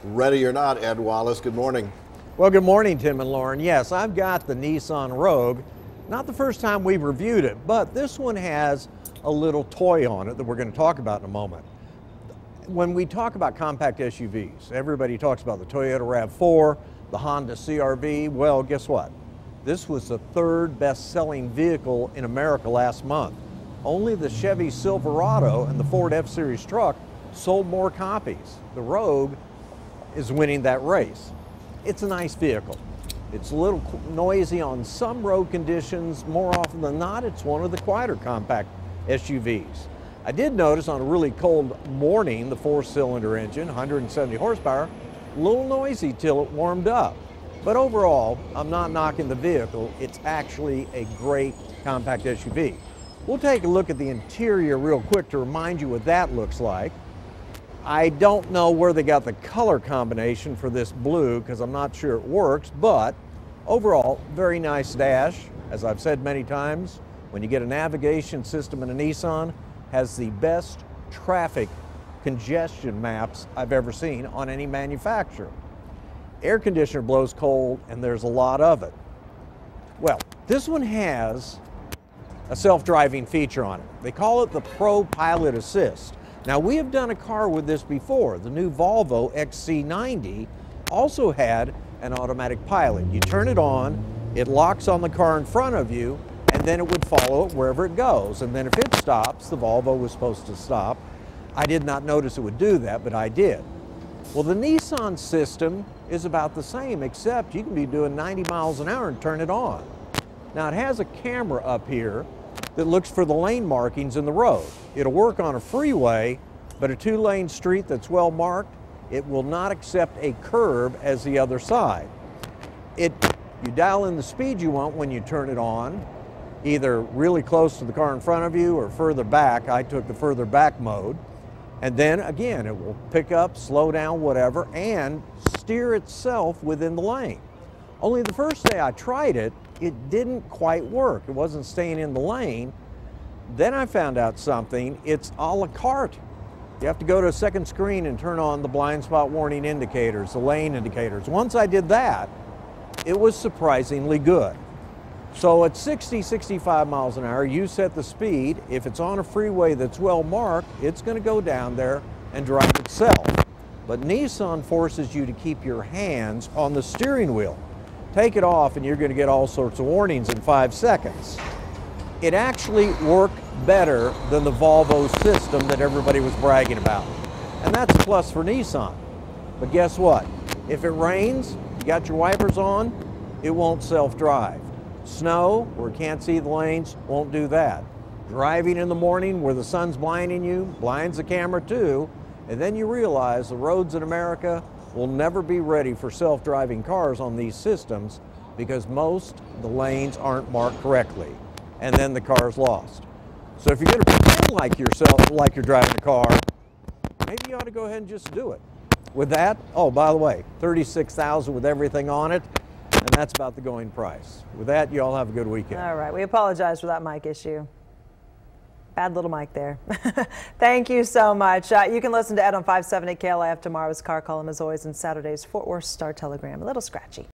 Ready or not, Ed Wallace, good morning. Well, good morning, Tim and Lauren. Yes, I've got the Nissan Rogue. Not the first time we've reviewed it, but this one has a little toy on it that we're going to talk about in a moment. When we talk about compact SUVs, everybody talks about the Toyota RAV4, the Honda CR-V. Well, guess what? This was the third best-selling vehicle in America last month. Only the Chevy Silverado and the Ford F-Series truck sold more copies. The Rogue is winning that race. It's a nice vehicle. It's a little noisy on some road conditions. More often than not, it's one of the quieter compact SUVs. I did notice on a really cold morning, the 4-cylinder engine, 170 horsepower, a little noisy till it warmed up. But overall, I'm not knocking the vehicle. It's actually a great compact SUV. We'll take a look at the interior real quick to remind you what that looks like. I don't know where they got the color combination for this blue because I'm not sure it works, but overall, very nice dash. As I've said many times, when you get a navigation system in a Nissan, has the best traffic congestion maps I've ever seen on any manufacturer. Air conditioner blows cold and there's a lot of it. Well, this one has a self-driving feature on it. They call it the Pro Pilot Assist. Now, we have done a car with this before. The new Volvo XC90 also had an automatic pilot. You turn it on, it locks on the car in front of you, and then it would follow it wherever it goes. And then if it stops, the Volvo was supposed to stop. I did not notice it would do that, but I did. Well, the Nissan system is about the same, except you can be doing 90 miles an hour and turn it on. Now, it has a camera up here that looks for the lane markings in the road. It'll work on a freeway, but a 2-lane street that's well marked, it will not accept a curb as the other side. You dial in the speed you want when you turn it on, either really close to the car in front of you or further back. I took the further back mode. And then again, it will pick up, slow down, whatever, and steer itself within the lane. Only the first day I tried it, it didn't quite work. It wasn't staying in the lane. Then I found out something. It's a la carte. You have to go to a second screen and turn on the blind spot warning indicators, the lane indicators. Once I did that, it was surprisingly good. So at 60, 65 miles an hour, you set the speed. If it's on a freeway that's well marked, it's going to go down there and drive itself. But Nissan forces you to keep your hands on the steering wheel. Take it off and you're going to get all sorts of warnings in 5 seconds. It actually worked better than the Volvo system that everybody was bragging about. And that's a plus for Nissan. But guess what? If it rains, you got your wipers on, it won't self-drive. Snow, where you can't see the lanes, won't do that. Driving in the morning where the sun's blinding you, blinds the camera too, and then you realize the roads in America will never be ready for self-driving cars on these systems because most of the lanes aren't marked correctly, and then the car's lost. So if you're going to pretend like you're driving a car, maybe you ought to go ahead and just do it. With that, oh, by the way, $36,000 with everything on it, and that's about the going price. With that, you all have a good weekend. All right, we apologize for that mic issue. Bad little mic there. Thank you so much. You can listen to Ed on 570 KLIF tomorrow's car column as always, and Saturday's Fort Worth Star Telegram. A little scratchy.